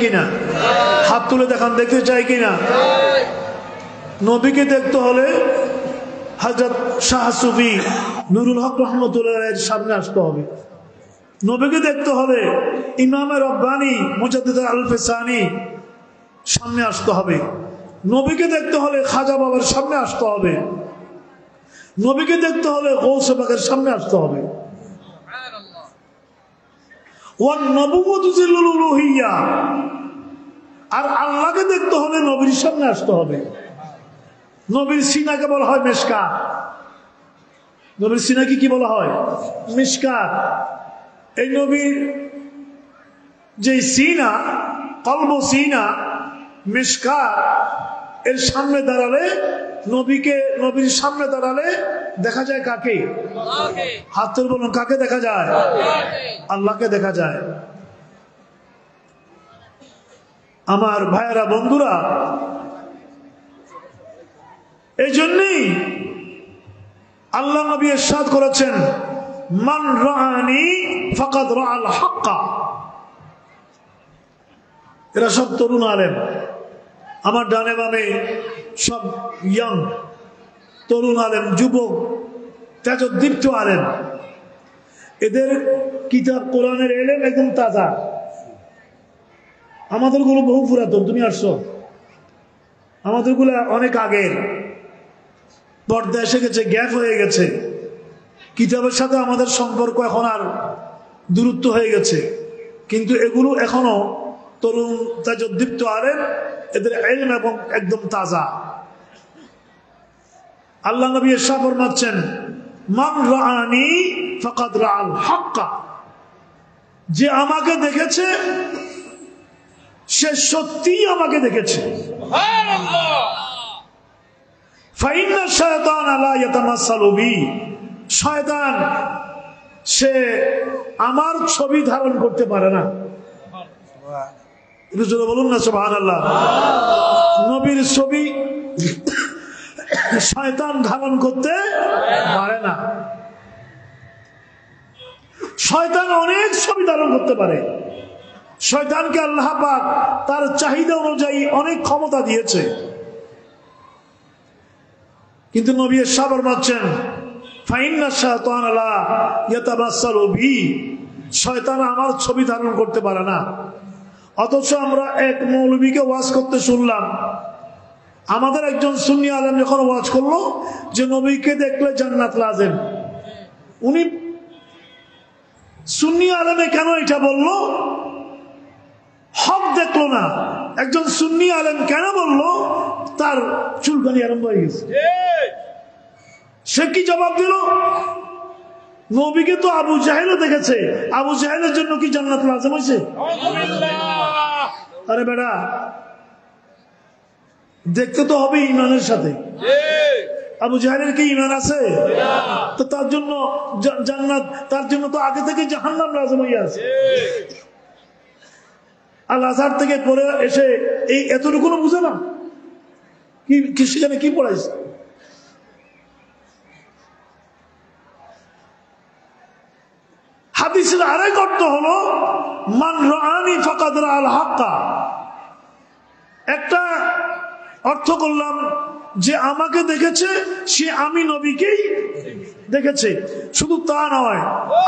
কিনা? হাত তুলে দেখান, দেখতে চাই কিনা? নবীকে দেখতে হলে হযরত শাহ সুফি নুরুল হক রহমতুল্লাহের সামনে আসতে হবে। নবীকে দেখতে হলে ইমামে রব্বানি মুজাদ্দিদ আল-ফিসানি সামনে আসতে হবে। নবীকে দেখতে হলে খাজা বাবার সামনে আসতে হবে। নবীকে দেখতে হলে গৌসে পাকের সামনে আসতে হবে। ওয়ান নবুওয়াতু জিল্লুল উলুহিয়্যা, আর আল্লাহকে দেখতে হলে নবীর সামনে আসতে হবে। নবীর সিনাকে বলা হয় মিশকাত। নবীর সিনাকে কি বলা হয়? মিশকাত। এই নবীর যে সিনা, কলব সিনা, মিশকাত, এর সামনে দাঁড়ালে নবীর সামনে দাঁড়ালে দেখা যায় কাকে? হাত তুলে বলুন, কাকে দেখা যায়? আল্লাহকে দেখা যায়। আমার ভাইয়েরা, বন্ধুরা, এই জন্যই আল্লাহ নবী ইরশাদ করেছেন, মান রাআনি ফাকাদ রাআল হাক্কা। এরা সব তরুণ আলেম, আমার ডানে বামে সব ইয়াং তরুণ আলেম, যুবক, তেজোদ্দীপ্ত আলেম। এদের কিতাব কোরআনের এলেম একদম তাজা। আমাদের গুলো বহু পুরাতন, তুমি আসছো, আমাদের গুলো অনেক আগের, পর্দা এসে গেছে, গ্যাপ হয়ে গেছে। কিতাবের সাথে আমাদের সম্পর্ক এখন আর দূরত্ব হয়ে গেছে, কিন্তু এগুলো এখনো তরুণ তেজোদ্দীপ্ত আলেম, এদের ইলম এবং একদম তাজা। আল্লাহ নবী ইরশাদ ফরমাচ্ছেন, মান রাআনি ফাকাদ রাআল হাক্কা। যে আমাকে দেখেছে সে সত্যিই আমাকে দেখেছে। সুবহানাল্লাহ। ফাইন্না শায়তান লা ইয়াতামাসসালু বি। শয়তান সে আমার ছবি ধারণ করতে পারে না। সুবহানাল্লাহ, বলুন না সুবহানাল্লাহ। নবীর ছবি শয়তান ধারণ করতে পারে না। শয়তান অনেক ছবি ধারণ করতে পারে। শয়তানকে আল্লাহ পাক তার চাহিদা অনুযায়ী অনেক ক্ষমতা দিয়েছে, কিন্তু নবী ইরশাদ ফরমাচ্ছেন, ফাইন্না শায়তান লা ইয়াতামাসসালু বি। শয়তান আমার ছবি ধারণ করতে পারে না। অথচ আমরা এক মৌলবীকে ওয়াজ করতে শুনলাম, আমাদের একজন সুন্নি আলেম যখন ওয়াজ করলো যে নবীকে দেখলে জান্নাত লাজেম, উনি সুন্নি আলেমে কেন এটা বললো? হক দেখলো না। একজন সুন্নি আলেম কেন বললো? তার চুলকানি আরম্ভ হয়ে গেছে। সে কি জবাব দিল? নবীকে তো আবু জাহেলও দেখেছে, আবু জাহেলের জন্য কি জান্নাত লাজেম হয়েছে? আরে বেটা, দেখতে তো হবে ইমানের সাথে। আবু জাহেলের কি ইমান আছে? তো তার জন্য জান্নাত, তার জন্য তো আগে থেকে জাহান্নাম লাজেম হয়ে আছে। আল আজহার থেকে পড়ে এসে এই এতটুকু বুঝে না কি সেখানে কি পড়াইছে। হাদিসের আরেক অর্থ হলো মান রাআনি ফাকাদ রাআল হাক্কা। একটা অর্থ করলাম যে আমাকে দেখেছে সে আমি নবীকেই দেখেছে। শুধু তা নয়,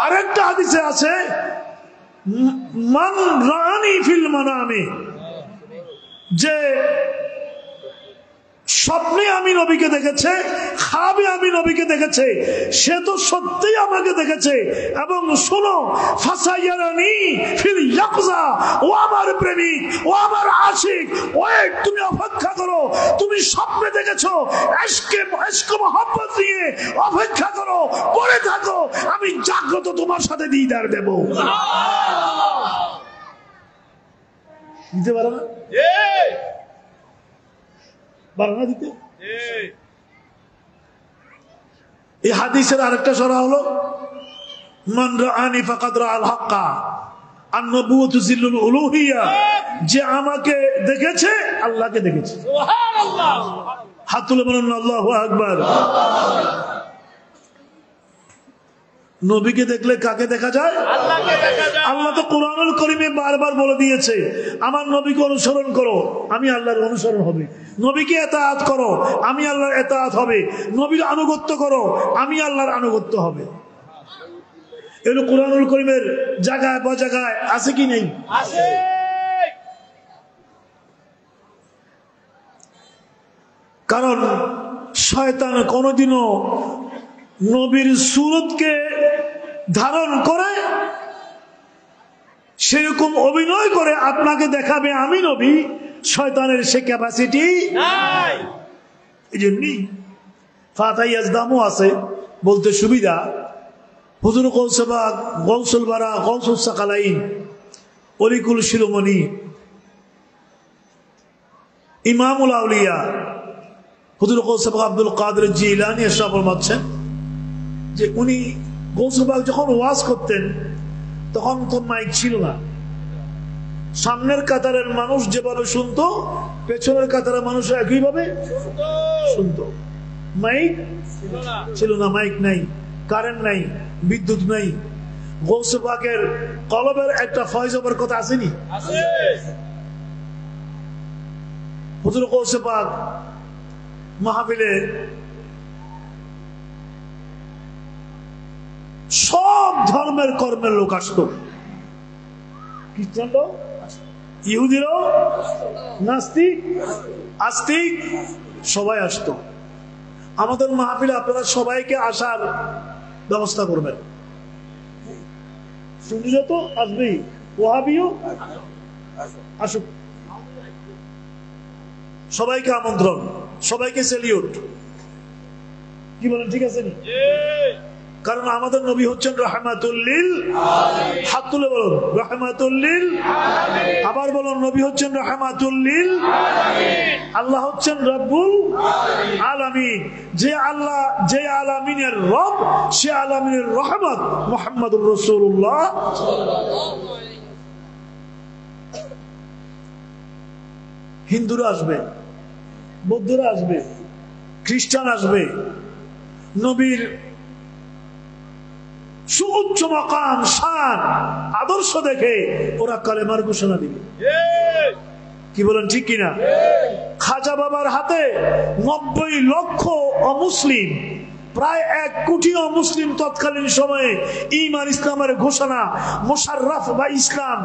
আরেকটা হাদিসে আছে মান রাআনি ফিল মানামি, যে স্বপ্নে আমি নবীকে দেখেছে, খাবে আমি নবীকে দেখেছে, সে তো সত্যিই আমাকে দেখেছে। এবং শোনো, ফাসায়ারানি ফিল ইয়াকজা, ও আমার প্রেমিক, ও আমার আশিক, ওয়েট, তুমি অপেক্ষা করো। তুমি স্বপ্নে দেখেছো, ইশকে মোহাব্বত নিয়ে অপেক্ষা করো, পড়ে থাকো, আমি জাগ্রত তোমার সাথে দিদার দেব। দিতে পারো না? দিতে। এই হাদিসের আরেকটা সরা হলো মান রাআনি ফাকাদ রাআল হাক্কা আন-নবুওয়াতু জিল্লুল উলুহিয়্যা, যে আমাকে দেখেছে আল্লাহকে দেখেছে। সুবহানাল্লাহ। হাত তুলে বলুন আল্লাহু আকবার। নবীকে দেখলে কাকে দেখা যায়? আল্লাহ তো কোরআনুল কারীমে বারবার বলে দিয়েছে, আমার নবীকে অনুসরণ করো, আমি আল্লাহর অনুসরণ হবে। নবীকে ইতাআত করো, আমি আল্লাহর ইতাআত হবে। নবীর আনুগত্য করো, আমি আল্লাহর আনুগত্য হবে। এগুলো কোরআনুল কারীমের জায়গায় বা জায়গায় আছে কি নেই? আছে। কারণ শয়তান কোনদিনও নবীর সুরতকে ধারণ করে সেরকম অভিনয় করে আপনাকে দেখাবে আমি নবী, শয়তানের সে ক্যাপাসিটি নাই। এই জন্যই ফাতাই আজদামও আছে, বলতে সুবিধা। হুজুর কৌসবাগ, গৌসুল বারা, গৌসুল সাকালাইন, অলিকুল শিরোমণি, ইমামুল আউলিয়া হুজুর কৌসবাগ আব্দুল কাদের জিলানী এসব বলছেন যে উনি গৌসবাগ যখন ওয়াজ করতেন তখন তো মাইক ছিল না। সামনের কাতারের মানুষ যেভাবে শুনতো, পেছনের কাতারের মানুষ একইভাবে শুনতো। মাইক ছিল না, মাইক নাই, কারেন্ট নাই, বিদ্যুৎ নাই। গৌসে পাকের কলবের একটা ফয়জবের কথা আসেনি? হুজুর গৌসে পাক মাহফিলে সব ধর্মের কর্মের লোক আসতো, খ্রিস্টানরাও, ইহুদিরাও, নাস্তিক, আস্তিক, সবাই আসতো। আমাদের মাহফিলে আপনারা সবাইকে আসার ব্যবস্থা করবেন। সুন্নিরা তো আসবেই, ওয়াহাবিও আসুক, সবাইকে আমন্ত্রণ, সবাইকে সেলিউট। কি বলেন, ঠিক আছে? কারণ আমাদের নবী হচ্ছেন রাহমাতুল লিল আলামিন। হাত তুলে বলুন রাহমাতুল লিল আলামিন। আবার বলুন নবী হচ্ছেন রাহমাতুল লিল আলামিন। আল্লাহ হচ্ছেন রব্বুল আলামিন। যে আল্লাহ, যে আলামিনের রব, সে আলামিনের রহমত মুহাম্মদুর রাসূলুল্লাহ। হিন্দুরা আসবে, বৌদ্ধরা আসবে, খ্রিস্টান আসবে, নবীর সুউচ্চ মাকাম, শান, আদর্শ দেখে ওরা কালেমার ঘোষণা দিবে। কি বলেন, ঠিক কিনা? খাজা বাবার হাতে ৯০ লক্ষ অমুসলিম, প্রায় ১ কোটি অমুসলিম তৎকালীন সময়ে ঈমান ইসলামের ঘোষণা, মোশাররফ বা ইসলাম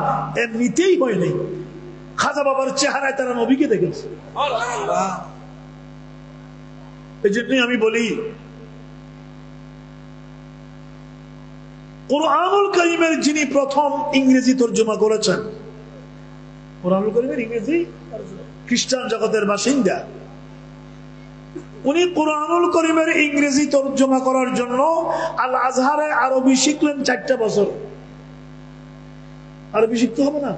এমনিতেই হয় নাই। খাজা বাবার চেহারায় তারা নবীকে দেখেছে। এই জন্যই আমি বলি, কুরআনুল কারীমের যিনি প্রথম ইংরেজি তর্জমা করেছেন, কুরআনুল কারীমের ইংরেজি খ্রিস্টান জগতের বাসিন্দা, উনি কুরআনুল কারীমের ইংরেজি তর্জমা করার জন্য আল আজহারে আরবি শিখলেন ৪টা বছর। আরবি শিখতে হবে না?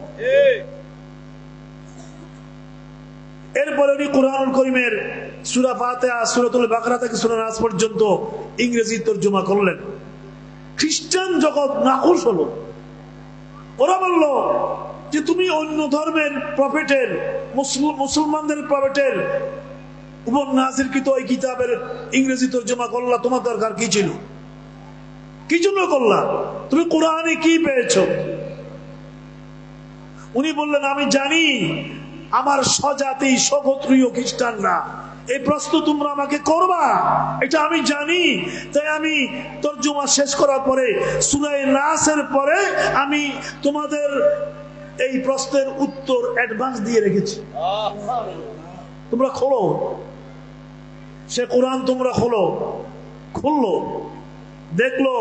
এরপরে উনি কুরআনুল কারীমের সূরা ফাতিহা, সূরাতুল বাকারা থেকে সূরা নাস পর্যন্ত ইংরেজি তর্জমা করলেন। খ্রিস্টান জগৎ নাখুশ হলো। ওরা বলল যে তুমি অন্য ধর্মের প্রফেটের, মুসলমানদের প্রফেটের উপর নাযিলকৃত এই কিতাবের ইংরেজি তর্জমা করলা, তোমার দরকার কি ছিল? কি জন্য করলা? তুমি কোরআনে কি পেয়েছো? উনি বললেন, আমি জানি আমার স্বজাতি স্বগোত্রীয় খ্রিস্টানরা এই প্রশ্ন তোমরা আমাকে করবা, এটা আমি জানি। তাই আমি তর্জমা শেষ করার পরে সূরা নাসের পরে আমি তোমাদের এই প্রশ্নের উত্তর অ্যাডভান্স দিয়ে রেখেছি। তোমরা খোলো, সে কোরআন তোমরা খোলো। খুললো, দেখলো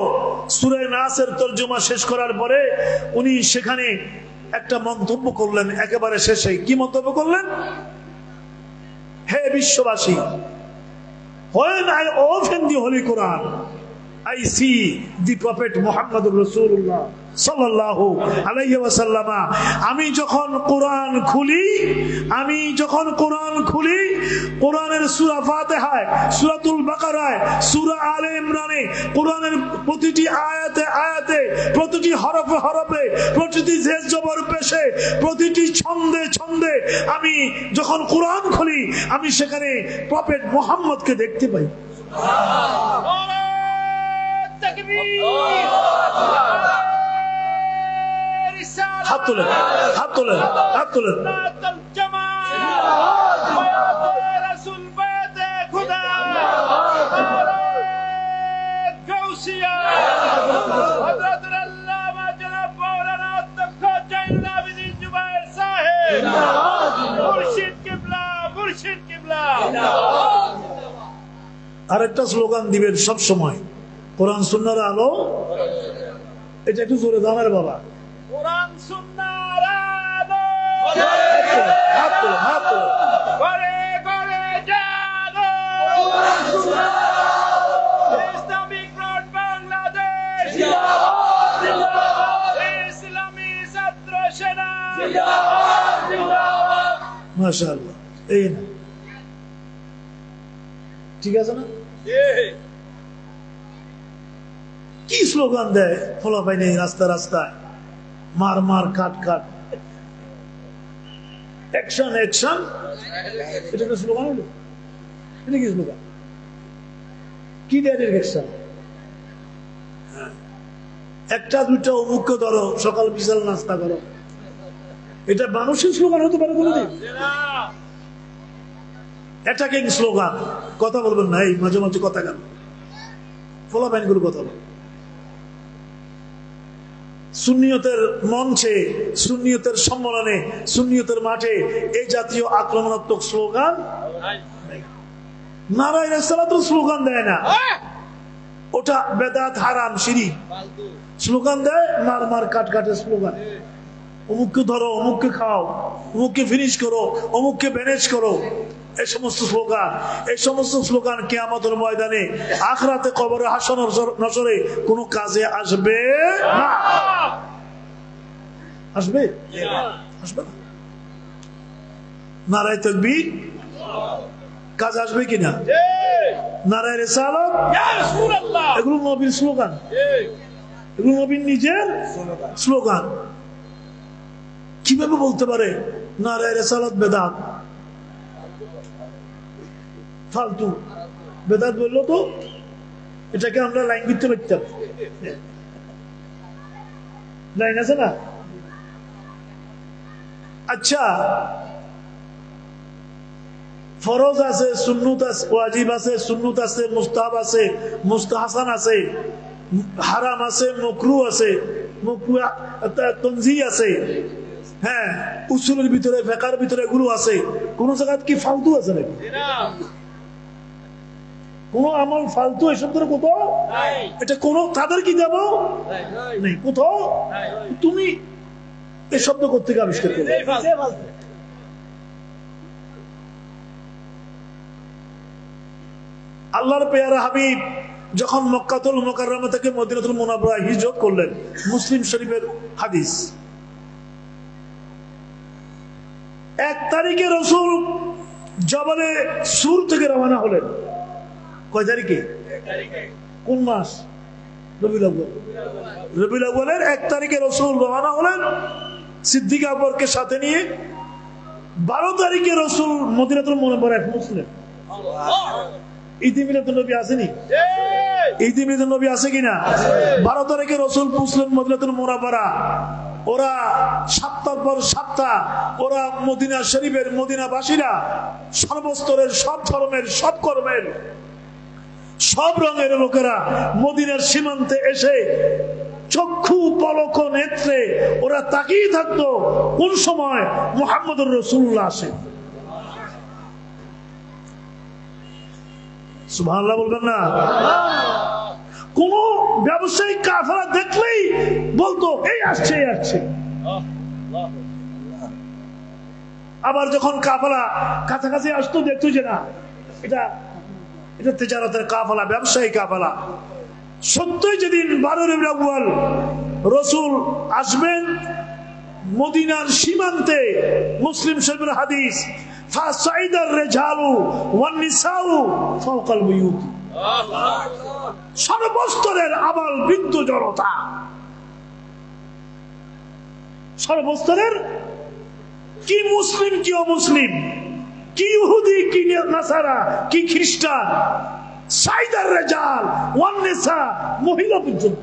সূরা নাসের তর্জমা শেষ করার পরে উনি সেখানে একটা মন্তব্য করলেন একেবারে শেষে। কি মন্তব্য করলেন? হে বিশ্ববাসী, when I open the Holy Quran, I see the Prophet Muhammadur Rasulullah sallallahu alayhi wa sallam. আমি যখন কোরআন খুলি, কোরআনের সূরা ফাতিহায়, সূরাতুল বাকারায়, সূরা আলে ইমরানে, কোরআনের প্রতিটি আয়াতে আয়াতে, প্রতিটি হরফে হরফে, প্রতিটি জের জবর পেশে, প্রতিটি ছন্দে ছন্দে আমি যখন কোরআন খুলি, আমি সেখানে প্রফেট মুহাম্মদকে দেখতে পাই। হাত তোলেন, হাত তোলেন, হাত তোলেন। আরেকটা স্লোগান দিবেন সব সময়, কোরআন সুন্নাহর আলো। এটা একটু জোরে দামের বাবা, কোরআন সুন্নাহর আলো। হাত তোলেন, হাত তোলেন। ঘরে ঘরে জানো কোরআন সুন্নাহ, ইসলামিক রোড বাংলাদেশ জিন্দাবাদ, জিন্দাবাদ। ইসলামী ছাত্র সেনা জিন্দাবাদ, জিন্দাবাদ। মাশাআল্লাহ, এই না ঠিক আছে না? কি স্লোগান দেয় ফলাফাই নেই রাস্তা রাস্তায়, মার মার কাট কাট, অ্যাকশন অ্যাকশন। এটা একটা স্লোগান হলো? এটা কি স্লোগান? কি ডাইরেক্ট অ্যাকশন? একটা দুইটা অমুককে ধরো, সকাল বিশাল নাস্তা করো, এটা মানুষের স্লোগান হতে পারে কোনোদিন? Attacking slogan. কথা বলবেন না, এই মাঝে মাঝে কথা কেন ফলাফাইন করে কথা বল। সুন্নিয়তের মঞ্চে, সুন্নিয়তের সম্মেলনে, সুন্নিয়তের মাঠে এই জাতীয় আক্রমণাত্মক স্লোগান নারায়ে রিসালাত স্লোগান দেয় না, ওটা বেদাত হারাম শিরক স্লোগান দেয়, মার মার কাট কাটের স্লোগান। অমুককে ধরো, অমুককে খাও, অমুককে ফিনিশ করো, অমুককে ম্যানেজ করো, এই সমস্ত স্লোগান, এই সমস্ত স্লোগান কিয়ামতের ময়দানে, আখিরাতে, কবরে, হাসর নসরে কোনো কাজে আসবে না। আসবে? আসবে না। নারায়ে তাকবীর কাজ আসবে কিনা? নারায়ে রিসালাত, এগুলো নবীর স্লোগান, এগুলো নবীর নিজের স্লোগান। কিভাবে বলতে পারে নারায়ে রিসালাত বেদাত? ফালতু বেদাত বললো তো এটাকে আমরা লাইন করতে পারতাম, লাইন আছে না? আচ্ছা, ফরজ আছে, সুন্নত আছে, ওয়াজিব আছে, সুন্নত আছে, মুস্তাহাব আছে, মুস্তাহাসান আছে, হারাম আছে, মাকরুহ আছে, মাকরুহ তানজিহ আছে, হ্যাঁ, উসুলের ভিতরে, ফিকহের ভিতরে এগুলো আছে। কোন জায়গা কি ফালতু আছে নাকি? কোন আমল ফালতু এসব ধরে কোথাও? এটা কোন তাদের কি যাব নেই কোথাও। তুমি এই শব্দ কোথেকে আবিষ্কার করলে? আল্লাহর পেয়ারা হাবিব যখন মক্কাতুল মুকাররমা থেকে মদিনাতুল মুনাওয়ারা হিজরত করলেন, মুসলিম শরীফের হাদিস, 1 তারিখে রাসূল জবলে সুর থেকে রওনা হলেন। কয় তারিখে? কোন মাস? রবিউল আউয়াল। রবিউল আউয়ালের 1 তারিখে রাসূল রওনা হলেন সিদ্দিক আকবরকে সাথে নিয়ে। 12 তারিখে রাসূল মদিনাতুল মুনাওয়ারায় পৌঁছলেন। ঈদে মিলাদুন নবী আসেনি? ঈদে মিলাদুন নবী আছে কিনা? 12 তারিখে রাসূল পৌঁছলেন মদিনাতুল মুনাওয়ারা। ওরা সপ্তাহ পর সপ্তাহ ওরা মদিনা শরীফের, মদিনাবাসীরা সর্বস্তরের, সব ধর্মের, সব কর্মের, সব রঙের লোকেরা মদিনার সীমান্তে এসে চক্ষু পলক নেত্রে ওরা তাকিয়ে থাকতো কোন সময় মুহাম্মদুর রাসূলুল্লাহ আসে। সুবহানাল্লাহ বলবেন না? কোন ব্যবসায়িক কাফেলা দেখলেই বলতো এই আসছে, এই আসছে। আবার যখন কাফেলা কাছাকাছি আসতো দেখতো যে না, এটা এটা তিজারতের কাফেলা, ব্যবসায়ী কাফেলা। সত্যই যেদিন 12 রবিউল আউয়াল রাসূল আসবেন মদিনার সীমান্তে, মুসলিম শরীফের হাদিস, ফাসাইদার রিজালু ওয়ান নিসাউ ফাওকাল বুয়ুত, সর্বস্তরের আবাল বৃদ্ধ জনতা, সর্বস্তরের, কি মুসলিম কি অমুসলিম, কি ইহুদি কি নাসারা কি খ্রিস্টান, সাইদার রিজাল ওয়ান নিসা, মহিলা পর্যন্ত।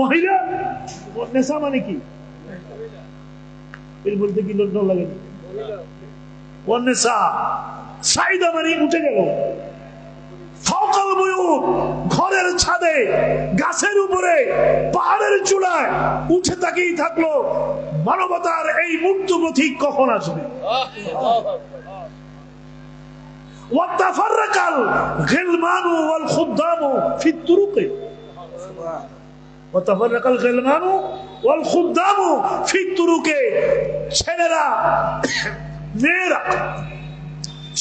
মহিলা নিসা মানে কি বলতে কি লোক লাগে? ওয়ান নিসা সাইদা মানে উঠে গেল। ফাওকাল বুয়ুত, ঘরের ছাদে, গাছের উপরে, পাহাড়ের চূড়ায় উঠে তাকিয়ে থাকলো মানবতার এই মৃত্যু পথিক কখন আসবে। ওয়াতাফাররাকাল গিলমানু ওয়াল খুদ্দামু ফি তুরুকি, ওয়াতাফাররাকাল গিলমানু ওয়াল খুদ্দামু ফি তুরুকি, ছেলেরা, মেয়েরা,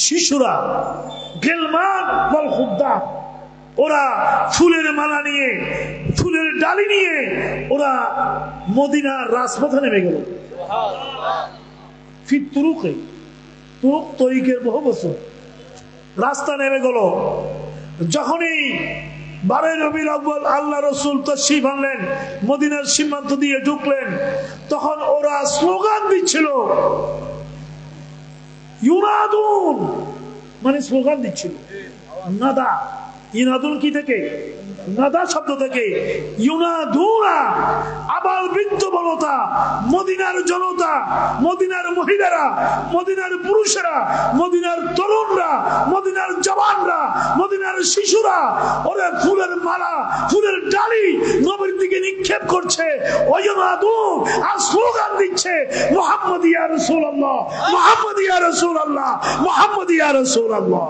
শিশুরা, গিলমান ওয়াল খুদ্দাম, ওরা ফুলের মালা নিয়ে, ফুলের ডালি নিয়ে ওরা মদিনার রাজপথে নেমে গেল। ফি তুরুকি, তুরুক তরিকের বহু বছর, রাস্তা নেমে গেল। যখনই 12 রবিউল আউয়াল আল্লাহ রাসূল তাশরীফ আনলেন, মদিনার সীমান্ত দিয়ে ঢুকলেন, তখন ওরা স্লোগান দিচ্ছিল, ইউনাদুন মানে স্লোগান দিচ্ছিল। নাদা, ইনাদুন কি থেকে? নাদা শব্দ থেকে। ইউনাদুনা, আবাল বৃদ্ধ বলতা, মদিনার জনতা, মদিনার মহিলারা, মদিনার পুরুষেরা, মদিনার তরুণরা, মদিনার জওয়ানরা, মদিনার শিশুরা ওরা ফুলের মালা, ফুলের ডালি নবীর দিকে নিক্ষেপ করছে। ওয়ায়ুনাদুন, আর স্লোগান দিচ্ছে, মুহাম্মদ ইয়া রাসূলুল্লাহ, মুহাম্মদ ইয়া রাসূলুল্লাহ, মুহাম্মদ ইয়া রাসূলুল্লাহ।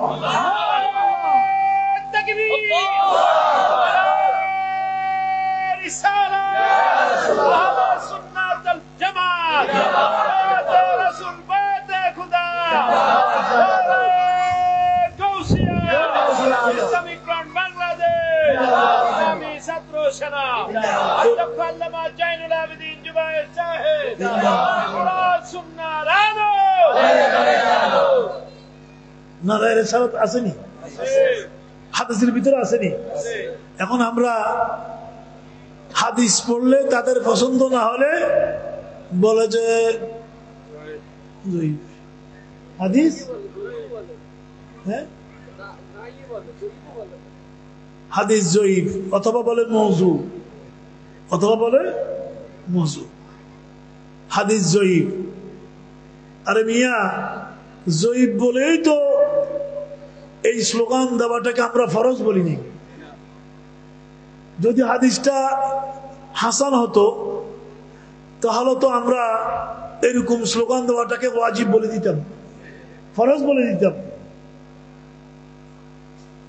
নারায়ে রিসালাত আসেনি? হাদিসের ভিতরে আসেনি? এখন আমরা হাদিস পড়লে তাদের পছন্দ না হলে বলে যে হাদিস, হ্যাঁ হাদিস জয়ীফ, অথবা বলে মওযু, অথবা বলে মওযু, হাদিস জয়ীফ। আরে মিয়া, জয়ীফ বলেই তো এই স্লোগান দেওয়াটাকে আমরা ফরজ বলিনি। যদি হাদিসটা হাসান হতো তাহলে তো আমরা এরকম স্লোগান দেওয়াটাকে ওয়াজিব বলে দিতাম, ফরজ বলে দিতাম।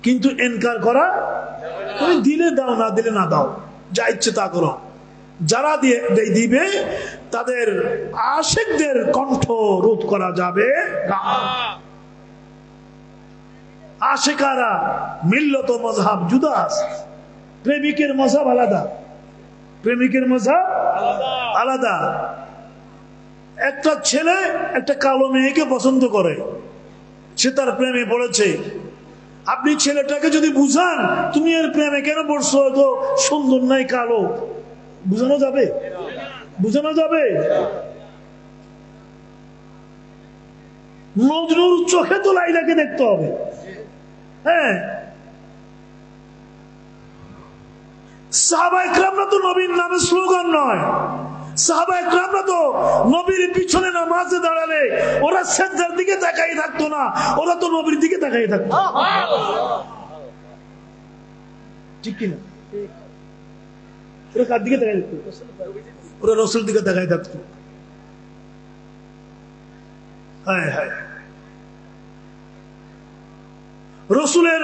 কিন্তু এনকার করা, তুমি দিলে দাও, না দিলে না দাও, যা ইচ্ছে তা করো। যারা দিবে তাদের আশিকদের কণ্ঠ রোধ করা যাবে না। আশিকারা মিল্লত মযহাব জুদা আছে, প্রেমিকের মযহাব আলাদা, প্রেমিকের মযহাব আলাদা। একটা ছেলে একটা কালো মেয়েকে পছন্দ করে, সে তার প্রেমে পড়েছে। আপনি ছেলেটাকে যদি বুঝান, তুমি এর প্রেমে কেন পড়ছো, তো সুন্দর নাই, কালো, বুঝানো যাবে? বুঝানো যাবে? মজনুর চোখে তো লাইলাকে দেখতে হবে। হ্যাঁ, সাহাবা ইকরামরা তো নবীর নামে স্লোগান নয়, সাহাবা ইকরামরা তো নবীর পিছনে নামাজে দাঁড়ালে ওরা সিজদার দিকে তাকাই থাকতো না, ওরা তো নবীর দিকে তাকাই থাকতো। ঠিক কিনা? ওরা কার দিকে তাকাই থাকতো? ওরা রাসূল দিকে তাকাই থাকতো। হায় হায়, রসুলের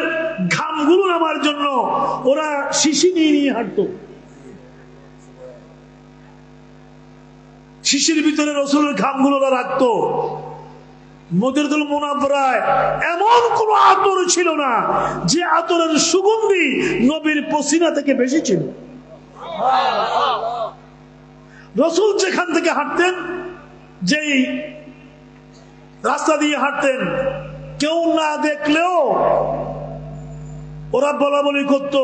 ঘামগুলো নামার জন্য ওরা শিশি নিয়ে নিয়ে হাঁটতো। শিশির ভিতরে রসুলের ঘামগুলো ওরা রাখতো। মদিনাতুল মুনাওয়ারায় এমন কোন আতর ছিল না যে আতরের সুগন্ধি নবীর পসিনা থেকে বেশি ছিল। রসুল যেখান থেকে হাঁটতেন, যেই রাস্তা দিয়ে হাঁটতেন, কেউ না দেখলেও ওরা বলা বলি করত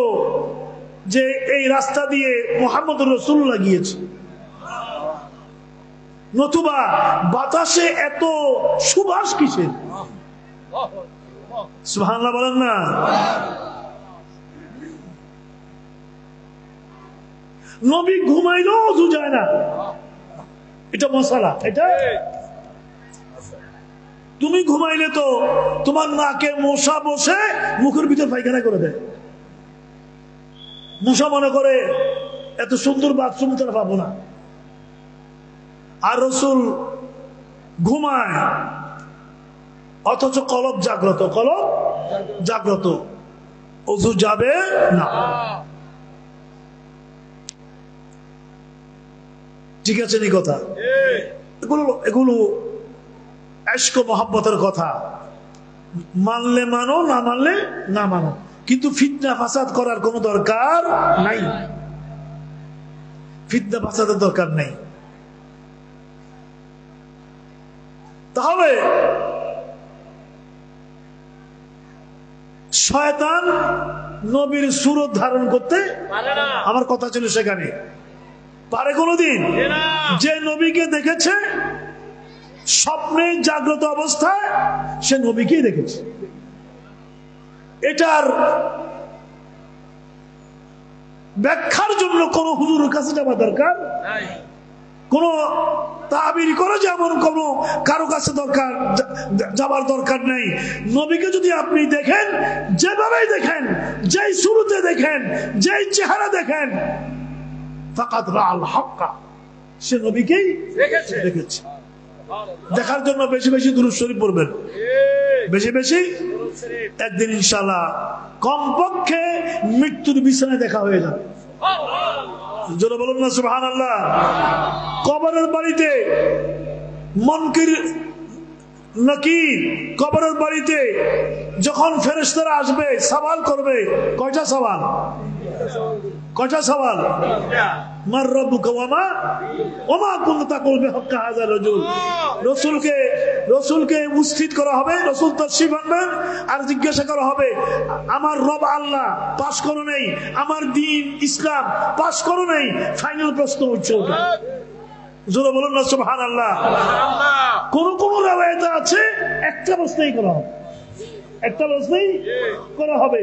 যে এই রাস্তা দিয়ে মুহাম্মদুর রাসূলুল্লাহ গিয়েছে। নতুবা বাতাসে এত সুবাস কিসের? সুবহানাল্লাহ বলেন না। নবী ঘুমাইলেও ওযু যায় না, এটা মশালা। এটা তুমি ঘুমাইলে তো তোমার নাকে মশা বসে মুখের ভিতর পায়খানা করে দেয়। মশা মনে করে এত সুন্দর বাথরুম তারা পাবো না। আর রাসূল ঘুমায় অথচ কলব জাগ্রত, কলব জাগ্রত, ওযু যাবে না। ঠিক আছে নি কথা? এগুলো ইশক ও মহব্বতের কথা। মানলে মানো, না মানলে না মানো, কিন্তু ফিতনা ফাসাদ করার কোনো দরকার নাই। ফিতনা ফাসাদের দরকার নাই। তাহলে শয়তান নবীর সুরত ধারণ করতে পারে না। আমার কথা ছিল সেখানে, পারে কোনদিন? যে নবীকে দেখেছে স্বপ্নে জাগ্রত অবস্থায়, সে নবীকেই দেখেছে। এটার ব্যাখ্যার জন্য কোন হুজুরের কাছে যাওয়া দরকার নাই, কোন তাবির করে যেমন কোন কারো কাছে দরকার যাবার দরকার নেই। নবীকে যদি আপনি দেখেন, যেভাবে দেখেন, যেই শুরুতে দেখেন, যেই চেহারা দেখেন, ফাকাদ রাআল হাক্কা, সে নবীকেই দেখেছে। দেখার জন্য বেশি বেশি দুরূদ শরীফ পড়বেন, বেশি বেশি। একদিন ইনশাআল্লাহ কমপক্ষে মৃত্যুর বিছানায় দেখা হয়ে যাবে। জোরে বলুন না সুবহানাল্লাহ। কবরের বাড়িতে মুনকির নাকির, কবরের বাড়িতে যখন ফেরেশতারা আসবে, সওয়াল করবে। কয়টা সওয়াল? কয়টা সওয়াল? মার রাব্বুকা ওমা কুনতা তাকুল বিহাক্কা হাযা রাজুল। রাসূলকে উপস্থিত করা হবে, রাসূল তাশরীফ আনবেন, আর জিজ্ঞাসা করা হবে, আমার রব আল্লাহ পাশ করো নেই, আমার দ্বীন ইসলাম পাশ করো নেই। ফাইনাল প্রশ্ন হচ্ছে ওটা। জোরে বলুন না সুবহানাল্লাহ। কোন কোন riwayate আছে একটা প্রশ্নই করা হবে, একটা প্রশ্নই করা হবে।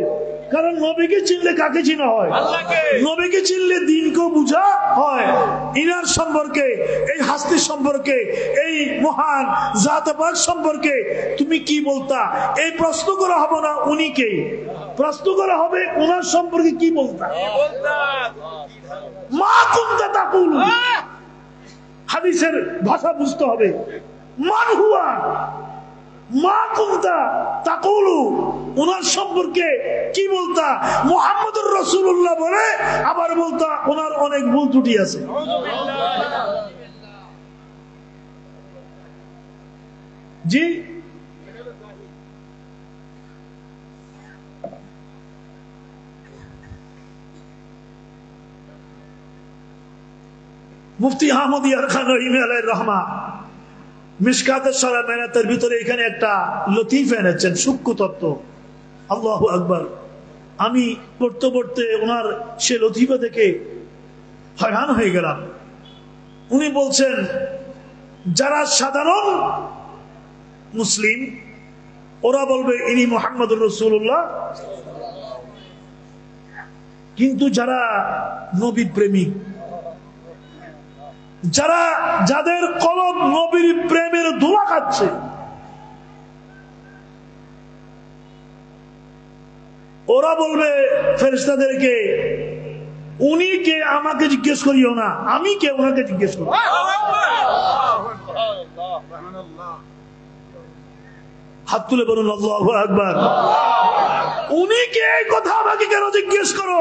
কারণ নবীকে চিনলে কাকে চিনা হয়? আল্লাহকে। নবীকে চিনলে দ্বীনকে বোঝা হয়। ইনার সম্পর্কে, এই হাস্তি সম্পর্কে, এই মহান জাত পাক সম্পর্কে তুমি কি বলতা, এই প্রশ্ন করা হবে না উনিকে, প্রশ্ন করা হবে ওনার সম্পর্কে কি বলতা। মা কুনতা তাকুল, হাদিসের ভাষা বুঝতে হবে। মান হুয়া মা কুনতা তাকুলু, ওনার সম্পর্কে কি বলতা। মুহাম্মদুর রাসূলুল্লাহ বলে, আবার বলতা ওনার অনেক ভুল ত্রুটি আছে। জি, মুফতি আহমদ ইয়ার খান রহিম আলাইহির রহমা মিশকাতের সারা মেরাতের ভিতরে এখানে একটা লতিফ এনেছেন, সূক্ষ্ম তত্ত্ব। আল্লাহু আকবার। আমি পড়তে পড়তে ওনার সে লতিফা দেখে হয়রান হয়ে গেলাম। উনি বলছেন, যারা সাধারণ মুসলিম ওরা বলবে ইনি মুহাম্মদুর রাসূলুল্লাহ, কিন্তু যারা নবী প্রেমিক, যাদের কলব নবীর প্রেমের ধোঁয়া খাচ্ছে, ওরা বলবে ফেরেশতাদেরকে, উনি কে আমাকে জিজ্ঞেস করিও না, আমি কে ওনাকে জিজ্ঞেস করি। হাত তুলে বলুন আল্লাহু আকবার। উনি কে, এই কথা আমাকে কেন জিজ্ঞেস করো?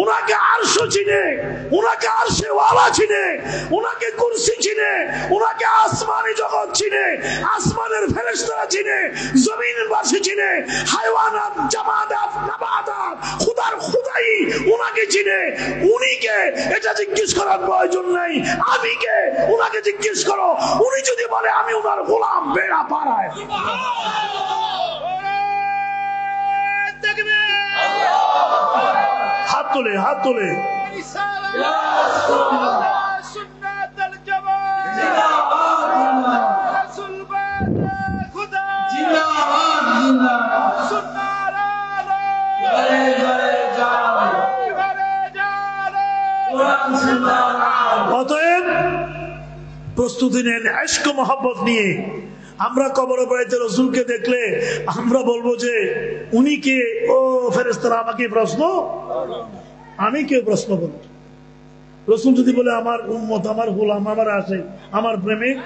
উনাকে আরশ চিনে, উনাকে আরশে ওয়ালা চিনে, উনাকে কুরসি চিনে, উনাকে আসমানি জগৎ চিনে, আসমানের ফেরেশতারা চিনে, জমিনবাসী চিনে, হায়াওয়ানাত, জামাদাত, নাবাতাত, খোদার খোদাই উনাকে চিনে। উনি কে এটা জিজ্ঞেস করার প্রয়োজন নাই। আমি কে উনাকে জিজ্ঞেস করো। উনি যদি বলে আমি উনার গোলাম, বেড়া পারায়। হাত তোলে, হাত তোলে। যদি নেন ইশক ও মহব্বত নিয়ে, আমরা কবর বাড়িতে রসুলকে দেখলে আমরা বলবো যে উনি কে? ও ফেরেশতারা আমাকে প্রশ্ন, আমি কেউ প্রশ্ন করব? রসুল যদি বলে আমার উম্মত, আমার গোলাম, আমার আশিক, আমার প্রেমিক,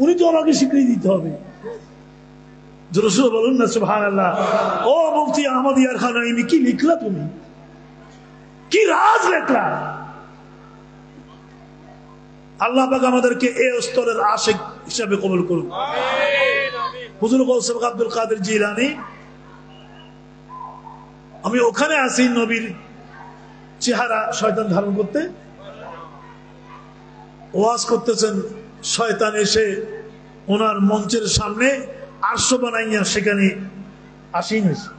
উনি তো আমাকে স্বীকৃতি দিতে হবে। রসুল বলুন না সুবহানাল্লাহ। ও মুফতি আহমদিয়ার খান নাঈমি, কি লিখলা তুমি, কি রাজ লেখলা। আল্লাহ পাক আমাদেরকে এই স্তরের আশিক হিসাবে কবুল করুন। হুজুর গৌস আব্দুল কাদের জিলানী, আমি ওখানে আছি নবীর চেহারা শয়তান ধারণ করতে, ওয়াজ করতেছেন, শয়তান এসে ওনার মঞ্চের সামনে আরশ বানাইয়া সেখানে আসীন হয়েছে।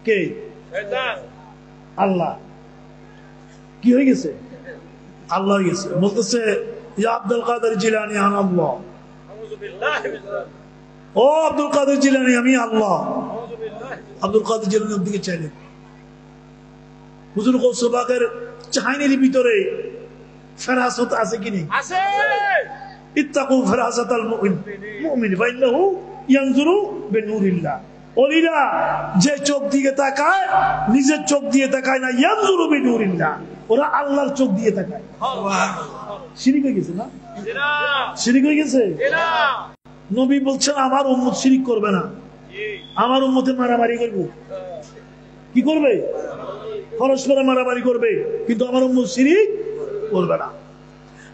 কে? আল্লাহ। কি হয়ে গেছে? আল্লাহ হয়ে গেছে। বলতেছে ইয়া আব্দুল কাদের জিলানী আনা আল্লাহ। ও আব্দুল কাদের জিলানী, আমি আল্লাহ। আব্দুল কাদের জিলানী ওর দিকে চাইলেন। হুজুর গৌস পাকের চাহনির ভিতরে ফেরাসত আছে কি নেই? আছে। ইত্তাকু ফেরাসাতাল মুমিন ফাইন্নাহু ইয়ানজুরু বিনুরিল্লাহ। ওলিরা যে চোখ দিয়ে তাকায়, নিজের চোখ দিয়ে তাকায় না, ইয়ানজুরু বিনুরিল্লাহ, ওরা আল্লাহর চোখ দিয়ে তাকায়। শিরিক হয়ে গেছে না? শিরিক হয়ে গেছে। নবী বলছেন আমার উম্মত শিরিক করবে না, আমার উম্মতে মারামারি করবে। কি করবে? পরস্পরে মারামারি করবে, কিন্তু আমার উম্মত শিরিক করবে না।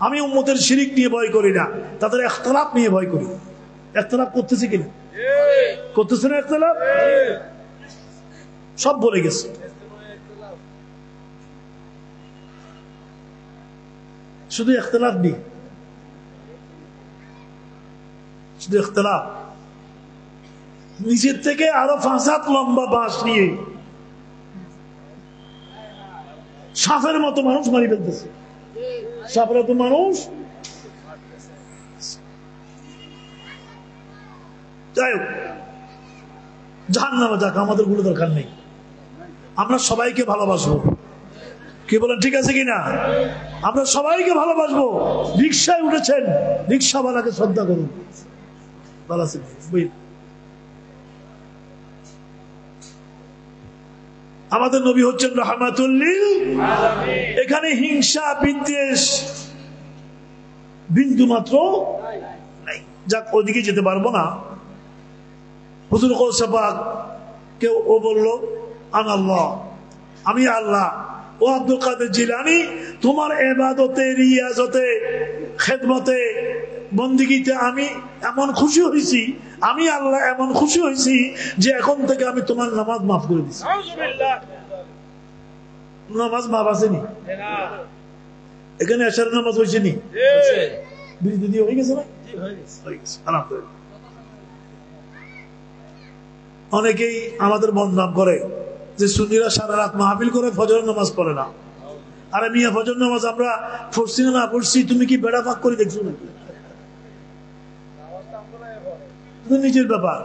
আমি উম্মতের শিরিক নিয়ে ভয় করি না, তাদের ইখতিলাফ নিয়ে ভয় করি। ইখতিলাফ করতেছে কিনা? করতেছে না ইখতিলাফ? সব বলে গেছে। শুধু ইখতিলাফ নেই, শুধু ইখতিলাফ। নিজের থেকে আরো 5 হাত লম্বা বাঁশ নিয়ে সাপের মতো মানুষ মারি ফেলতেছে। সাপের মতো মানুষ। যাই হোক, জাহান্নামে যাক, আমাদের গুলো দরকার নেই। আমরা সবাইকে ভালোবাসবো। কি বলেন, ঠিক আছে কিনা? আমরা সবাইকে ভালোবাসবো। রিক্সায় উঠেছেন, রিক্সাওয়ালাকে শ্রদ্ধা করুন। ভালো আছে? আমাদের নবী হচ্ছেন রাহমাতুল লিল আলামিন। এখানে হিংসা বিদ্বেষ বিন্দু মাত্র নাই। যাক, ওদিকে যেতে পারবো না। হুজুর গৌস পাক কেউ ও বললো আনাল্লাহ, আমি আল্লাহ। ও আব্দুল কাদের জিলানী, তোমার ইবাদতে, রিয়াজতে, খেদমতে, বন্দিগিতে আমি এমন খুশি হয়েছি, আমি আল্লাহ এমন খুশি হয়েছি যে এখন থেকে আমি তোমার নামাজ মাফ করে দিচ্ছি। নামাজ মাফ আসেনি? এখানে এশারের নামাজ হয়েছে নি? বিরতি দিয়ে হয়ে গেছে না? অনেকেই আমাদের বদনাম করে যে সুন্নিরা সারা রাত মাহফিল করে ফজরের নামাজ পড়ে না। আরে মিয়া, ফজর নামাজ আমরা পড়ছি না পড়ছি, তুমি কি বেড়া ফাঁক করে দেখছো নাকি? নিজের ব্যাপার।